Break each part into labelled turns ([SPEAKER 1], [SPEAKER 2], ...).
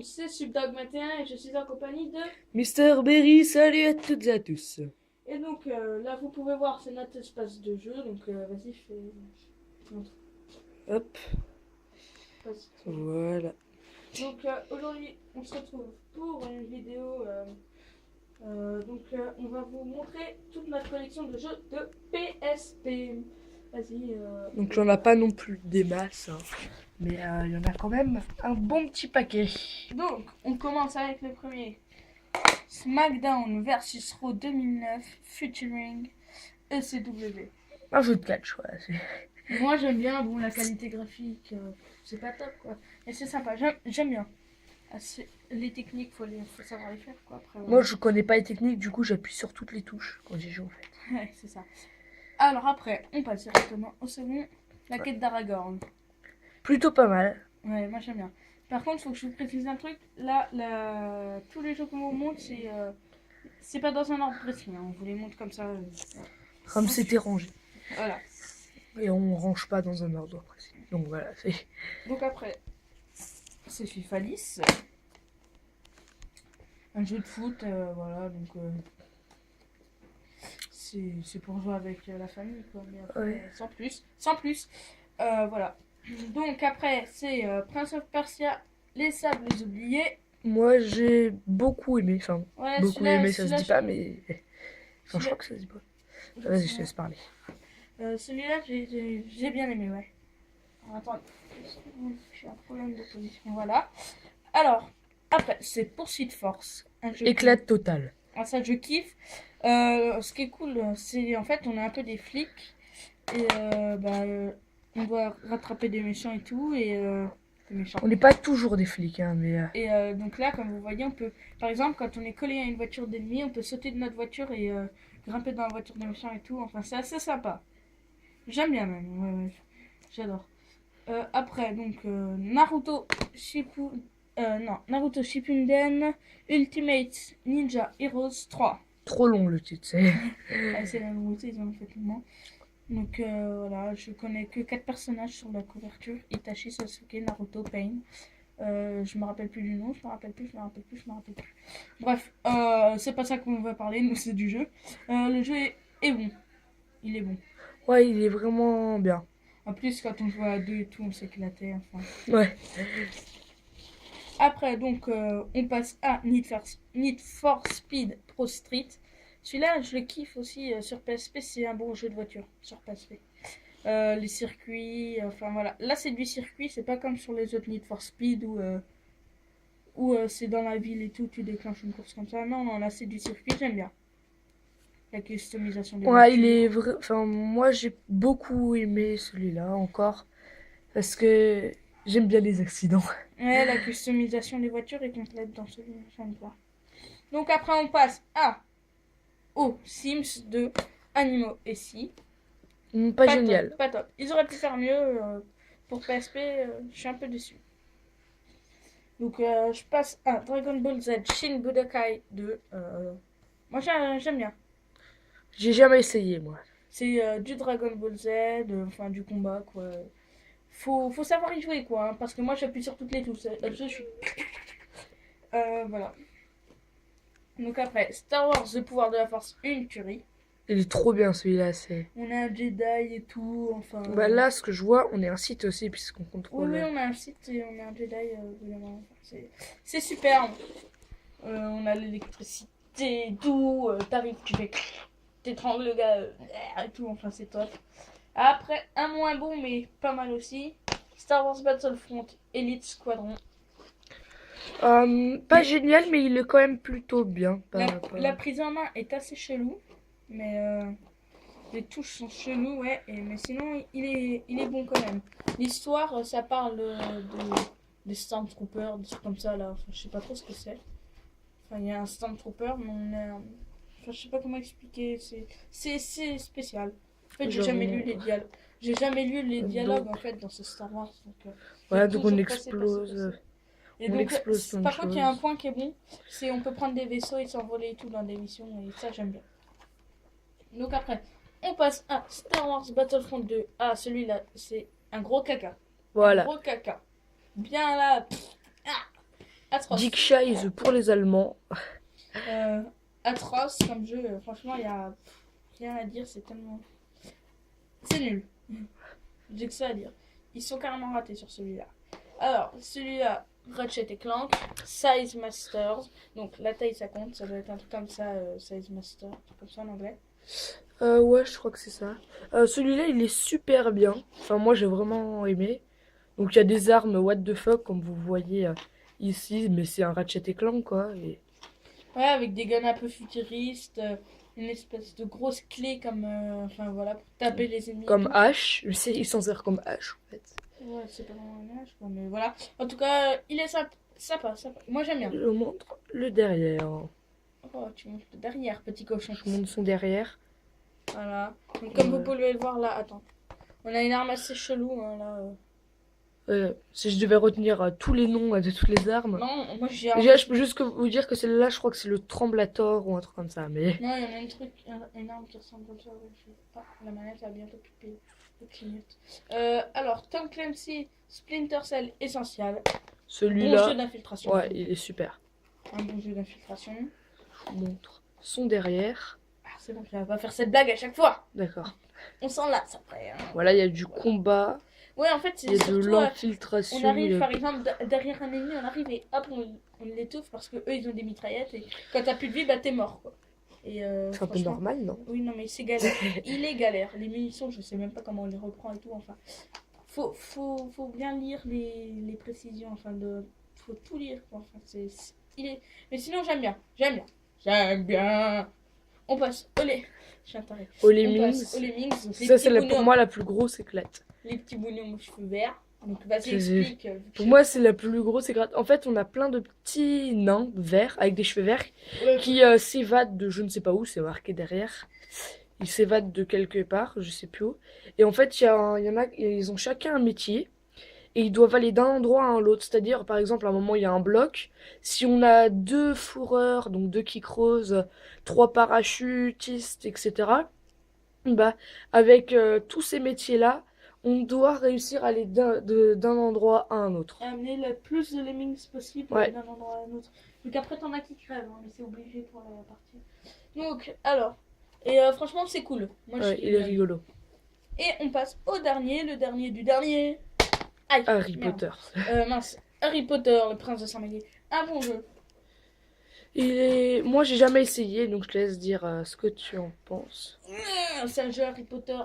[SPEAKER 1] monde, c'est Subdog21 et je suis en compagnie de...
[SPEAKER 2] Mister Berry, salut à toutes et à tous.
[SPEAKER 1] Et donc là vous pouvez voir c'est notre espace de jeu, donc vas-y montre.
[SPEAKER 2] Hop,
[SPEAKER 1] Vas-y.
[SPEAKER 2] voilà.
[SPEAKER 1] Donc aujourd'hui on se retrouve pour une vidéo, on va vous montrer toute notre collection de jeux de PSP. Vas-y.
[SPEAKER 2] Donc j'en ai pas non plus des masses, hein. Mais il y en a quand même un bon petit paquet.
[SPEAKER 1] Donc on commence avec le premier. SmackDown vs Raw 2009 featuring ECW.
[SPEAKER 2] Un jeu de catch, voilà.
[SPEAKER 1] Moi j'aime bien, bon la qualité graphique, c'est pas top quoi. Mais c'est sympa, j'aime bien. Les techniques, faut savoir les faire quoi. Après,
[SPEAKER 2] Moi je connais pas les techniques, du coup j'appuie sur toutes les touches quand j'y joue en fait.
[SPEAKER 1] Ouais, c'est ça. Alors après, on passe directement au second, la quête d'Aragorn.
[SPEAKER 2] Plutôt pas mal.
[SPEAKER 1] Ouais, moi j'aime bien. Par contre, faut que je vous précise un truc. Là, tous les jeux qu'on vous montre, c'est pas dans un ordre précis. Hein. On vous les montre comme ça.
[SPEAKER 2] Comme c'était rangé.
[SPEAKER 1] Voilà.
[SPEAKER 2] Et on range pas dans un ordre précis. Donc voilà, c'est...
[SPEAKER 1] Donc après, c'est FIFA 10. Un jeu de foot, voilà. Donc c'est pour jouer avec la famille, quoi. Mais après,
[SPEAKER 2] Ouais.
[SPEAKER 1] sans plus. Sans plus. Voilà. Donc après, c'est Prince of Persia, les Sables oubliés.
[SPEAKER 2] Moi j'ai beaucoup aimé, enfin
[SPEAKER 1] Ouais,
[SPEAKER 2] beaucoup aimé ça se dit pas mais... Enfin je crois que ça se dit pas. Vas-y je te laisse parler.
[SPEAKER 1] Celui-là, j'ai bien aimé, ouais. Alors, attends, j'ai un problème de position, voilà. Alors, après, c'est Poursuite Force. Un jeu
[SPEAKER 2] Éclate total.
[SPEAKER 1] Ah, ça, je kiffe. Ce qui est cool, c'est en fait, on est un peu des flics. Et on doit rattraper des méchants et tout. Et des méchants.
[SPEAKER 2] On n'est pas toujours des flics, hein, mais...
[SPEAKER 1] Et donc là, comme vous voyez, on peut, par exemple, quand on est collé à une voiture d'ennemi, on peut sauter de notre voiture et grimper dans la voiture des méchants et tout. Enfin, c'est assez sympa. J'aime bien même. Ouais, j'adore. Après, donc, Naruto Shippuden Ultimate Ninja Heroes 3.
[SPEAKER 2] Trop long le titre, c'est...
[SPEAKER 1] C'est la nouveauté, ils en ont fait tellement. Donc voilà, je connais que 4 personnages sur la couverture. Itachi, Sasuke, Naruto, Pain. Je me rappelle plus du nom, je me rappelle plus. Bref, c'est pas ça qu'on va parler, nous c'est du jeu. Le jeu est bon. Il est bon.
[SPEAKER 2] Ouais, il est vraiment bien.
[SPEAKER 1] En plus, quand on jouait à deux et tout, on s'éclatait. Enfin.
[SPEAKER 2] Ouais.
[SPEAKER 1] Après, donc, on passe à Need for Speed Pro Street. Celui-là, je le kiffe aussi sur PSP. C'est un bon jeu de voiture sur PSP. Les circuits, enfin voilà. Là, c'est du circuit. C'est pas comme sur les autres Need for Speed où c'est dans la ville et tout. Tu déclenches une course comme ça. Non, là, c'est du circuit. J'aime bien. La customisation des voitures.
[SPEAKER 2] Il est vrai. Enfin, moi j'ai beaucoup aimé celui-là encore. Parce que j'aime bien les accidents.
[SPEAKER 1] Ouais, la customisation des voitures est complète dans celui-là. J'aime bien. Donc après, on passe au Sims 2 Animaux et Si.
[SPEAKER 2] Pas génial.
[SPEAKER 1] Top, pas top. Ils auraient pu faire mieux pour PSP. Je suis un peu déçu. Donc je passe à Dragon Ball Z Shin Budokai 2. Moi j'aime bien.
[SPEAKER 2] J'ai jamais essayé moi.
[SPEAKER 1] C'est du Dragon Ball Z, enfin du combat quoi. Faut savoir y jouer quoi, hein, parce que moi j'appuie sur toutes les touches. Je suis. Voilà. Donc après, Star Wars The Pouvoir de la Force, une tuerie.
[SPEAKER 2] Il est trop bien celui-là. C'est...
[SPEAKER 1] On a un Jedi et tout, enfin.
[SPEAKER 2] Bah là, ce que je vois, on est un site aussi puisqu'on
[SPEAKER 1] Oui,
[SPEAKER 2] contrôle.
[SPEAKER 1] oui, on a un site et on a un Jedi. C'est super. On a l'électricité et tout. T'arrives, tu fais. T'étrangles le gars et tout. Enfin, c'est top. Après, un moins bon, mais pas mal aussi. Star Wars Battlefront Elite Squadron.
[SPEAKER 2] Pas génial, mais il est quand même plutôt bien.
[SPEAKER 1] La prise en main est assez chelou. Mais les touches sont cheloues, ouais. Mais sinon, il est bon quand même. L'histoire, ça parle des Stormtroopers, des trucs comme ça là. Enfin, je sais pas trop ce que c'est. Enfin, il y a un Stormtrooper, mais on est. Enfin, je sais pas comment expliquer. C'est spécial. En fait, j'ai jamais lu les dialogues. J'ai jamais lu les dialogues en fait dans ce Star Wars. Donc,
[SPEAKER 2] voilà, donc on explose.
[SPEAKER 1] Et donc, par contre, il y a un point qui est bon, c'est on peut prendre des vaisseaux et s'envoler et tout dans des missions, et ça j'aime bien. Donc après, on passe à Star Wars Battlefront 2. Ah, celui-là, c'est un gros caca.
[SPEAKER 2] Voilà.
[SPEAKER 1] Un gros caca. Bien là. atroce.
[SPEAKER 2] Dick Scheiße pour les Allemands.
[SPEAKER 1] Euh, atroce comme jeu. Franchement, il y a rien à dire. C'est tellement. C'est nul. J'ai que ça à dire. Ils sont carrément ratés sur celui-là. Alors, celui-là, Ratchet et Clank, Size Masters. Donc, la taille, ça compte. Ça doit être un truc comme ça, Size Master. Un truc comme ça en anglais.
[SPEAKER 2] Ouais, je crois que c'est ça. Celui-là, il est super bien. Enfin, moi, j'ai vraiment aimé. Donc, il y a des armes what the fuck, comme vous voyez ici, mais c'est un Ratchet et Clank, quoi. Et
[SPEAKER 1] Ouais, avec des guns un peu futuristes. Une espèce de grosse clé comme. Enfin, voilà, pour taper les ennemis et
[SPEAKER 2] comme
[SPEAKER 1] tout.
[SPEAKER 2] hache, il s'en sert comme hache, en fait.
[SPEAKER 1] Ouais, c'est pas vraiment un âge, quoi. Mais voilà. En tout cas, il est sympa, sympa. Moi, j'aime bien.
[SPEAKER 2] Je montre le derrière.
[SPEAKER 1] Oh, tu montes derrière, petit cochon.
[SPEAKER 2] Je montre son derrière.
[SPEAKER 1] Voilà. Donc, comme vous
[SPEAKER 2] Ouais.
[SPEAKER 1] pouvez le voir là, attends. On a une arme assez chelou, hein, là.
[SPEAKER 2] Si je devais retenir tous les noms de toutes les armes.
[SPEAKER 1] Non, moi j'ai
[SPEAKER 2] Déjà, je peux juste vous dire que celle-là, je crois que c'est le Tremblator ou un truc comme ça. Mais
[SPEAKER 1] Non, il y en a une arme qui ressemble comme ça. Ouais, je sais pas. La manette va bientôt piper. Le clignote. Alors, Tom Clancy, Splinter Cell Essential. Bon jeu
[SPEAKER 2] celui-là,
[SPEAKER 1] d'infiltration.
[SPEAKER 2] ouais, il est super.
[SPEAKER 1] Un bon jeu d'infiltration.
[SPEAKER 2] Je vous montre son derrière.
[SPEAKER 1] Ah, c'est bon, tu vas pas faire cette blague à chaque fois.
[SPEAKER 2] D'accord.
[SPEAKER 1] On s'en lasse après. Hein.
[SPEAKER 2] Voilà, il y a du combat,
[SPEAKER 1] Ouais, en fait,
[SPEAKER 2] il
[SPEAKER 1] c'est
[SPEAKER 2] y a de
[SPEAKER 1] surtout.
[SPEAKER 2] l'infiltration.
[SPEAKER 1] On arrive par exemple derrière un ennemi, on arrive et hop, on l'étouffe parce que eux ils ont des mitraillettes et quand t'as plus de vie, bah t'es mort quoi. Et
[SPEAKER 2] C'est un peu
[SPEAKER 1] franchement,
[SPEAKER 2] normal, non?
[SPEAKER 1] oui, non, mais c'est galère. Il est galère. Les munitions, je sais même pas comment on les reprend et tout. Enfin, faut bien lire les précisions. Enfin, faut tout lire quoi. Enfin, il est. Mais sinon, j'aime bien. J'aime bien. J'aime bien. On passe au lait. Je suis un taré.
[SPEAKER 2] Aux
[SPEAKER 1] On
[SPEAKER 2] Lemmings.
[SPEAKER 1] passe aux Lemmings. Donc
[SPEAKER 2] Ça, c'est pour moi la plus grosse éclate.
[SPEAKER 1] les petits bonhommes aux cheveux verts. Donc vas-y,
[SPEAKER 2] C'est-
[SPEAKER 1] explique.
[SPEAKER 2] Pour moi, c'est la plus grosse éclate. En fait, on a plein de petits nains verts avec des cheveux verts
[SPEAKER 1] Ouais,
[SPEAKER 2] qui s'évadent de je ne sais pas où, c'est marqué derrière. Ils s'évadent de quelque part, je sais plus où. Et en fait, il y en a, ils ont chacun un métier et ils doivent aller d'un endroit à un autre. C'est-à-dire, par exemple, à un moment, il y a un bloc. Si on a deux fourreurs, donc deux kick roses, trois parachutistes, etc., bah, avec tous ces métiers-là, on doit réussir à aller d'un endroit à un autre.
[SPEAKER 1] amener le plus de lemmings possible
[SPEAKER 2] Ouais.
[SPEAKER 1] d'un endroit à un autre. Donc après, t'en as qui crèvent, hein, mais c'est obligé pour la partie. Donc, alors. Et franchement, c'est cool. Moi, je
[SPEAKER 2] Ouais,
[SPEAKER 1] suis
[SPEAKER 2] il est rigolo.
[SPEAKER 1] Et on passe au dernier, le dernier du dernier. Aïe,
[SPEAKER 2] Harry
[SPEAKER 1] merde.
[SPEAKER 2] Potter.
[SPEAKER 1] Mince. Harry Potter, le prince de Saint-Méliès. Un bon jeu.
[SPEAKER 2] Moi, j'ai jamais essayé, donc je te laisse dire ce que tu en penses.
[SPEAKER 1] C'est un jeu Harry Potter.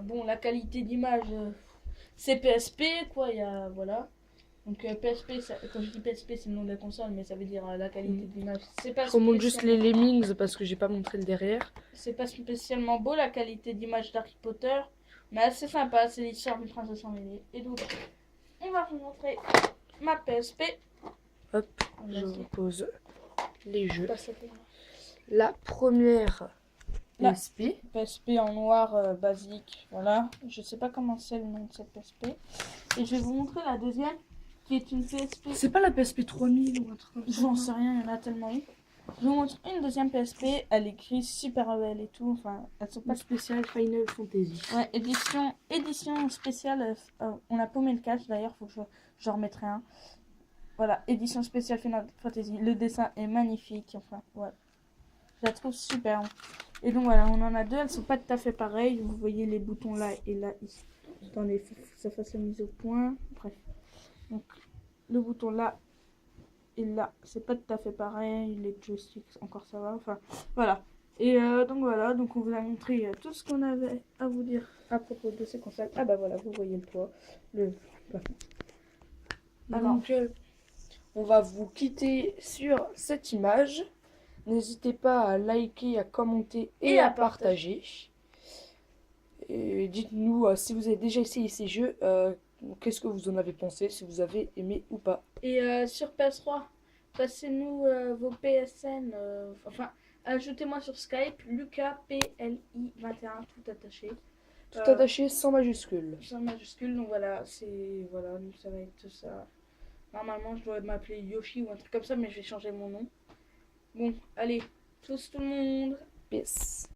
[SPEAKER 1] Bon, la qualité d'image, c'est PSP, quoi. Il y a, voilà. Donc PSP, quand je dis PSP, c'est le nom de la console, mais ça veut dire la qualité de l'image. C'est pas
[SPEAKER 2] Je remonte juste les
[SPEAKER 1] spécialement-
[SPEAKER 2] Lemmings parce que j'ai pas montré le derrière.
[SPEAKER 1] C'est pas spécialement beau la qualité d'image d'Harry Potter, mais assez sympa, c'est l'histoire du prince de Saint-Méliès. Et donc, on va vous montrer ma PSP.
[SPEAKER 2] Hop,
[SPEAKER 1] On
[SPEAKER 2] je
[SPEAKER 1] va
[SPEAKER 2] vous pose les jeux.
[SPEAKER 1] passer
[SPEAKER 2] La première
[SPEAKER 1] Là.
[SPEAKER 2] PSP.
[SPEAKER 1] PSP en noir basique, voilà. Je sais pas comment c'est le nom de cette PSP. Et je vais vous montrer la deuxième, qui est une PSP.
[SPEAKER 2] C'est pas la PSP 3000 ou un truc comme ça?
[SPEAKER 1] J'en sais rien, il y en a tellement eu. Je vous montre une deuxième PSP, elle est grise super belle et tout. Enfin, elles sont pas
[SPEAKER 2] Pas spécial Final Fantasy.
[SPEAKER 1] Ouais, édition spéciale. On a paumé le cache d'ailleurs, faut que je remettrai un. Voilà, édition spéciale Final Fantasy. Le dessin est magnifique. Enfin, ouais. Je la trouve super. Et donc voilà, on en a deux. Elles sont pas tout à fait pareilles. Vous voyez les boutons là et là. Ici. Attendez, faut que ça fasse la mise au point. Bref. Donc, le bouton là et là, c'est pas tout à fait pareil. Les joysticks, encore ça va. Enfin, voilà. Et donc voilà, donc on vous a montré tout ce qu'on avait à vous dire à propos de ces consoles. Ah bah voilà, vous voyez le toit, le plafond. Alors,
[SPEAKER 2] Donc, on va vous quitter sur cette image. N'hésitez pas à liker, à commenter et à partager. Et dites-nous si vous avez déjà essayé ces jeux, qu'est-ce que vous en avez pensé, si vous avez aimé ou pas.
[SPEAKER 1] et sur PS3, passez-nous vos PSN, enfin, ajoutez-moi sur Skype, Lucas PLI21, tout attaché.
[SPEAKER 2] Tout attaché sans majuscule.
[SPEAKER 1] Sans majuscule, donc voilà, voilà, ça va être ça. Normalement, je dois m'appeler Yoshi ou un truc comme ça, mais je vais changer mon nom. Bon, allez, tout le monde.
[SPEAKER 2] Peace.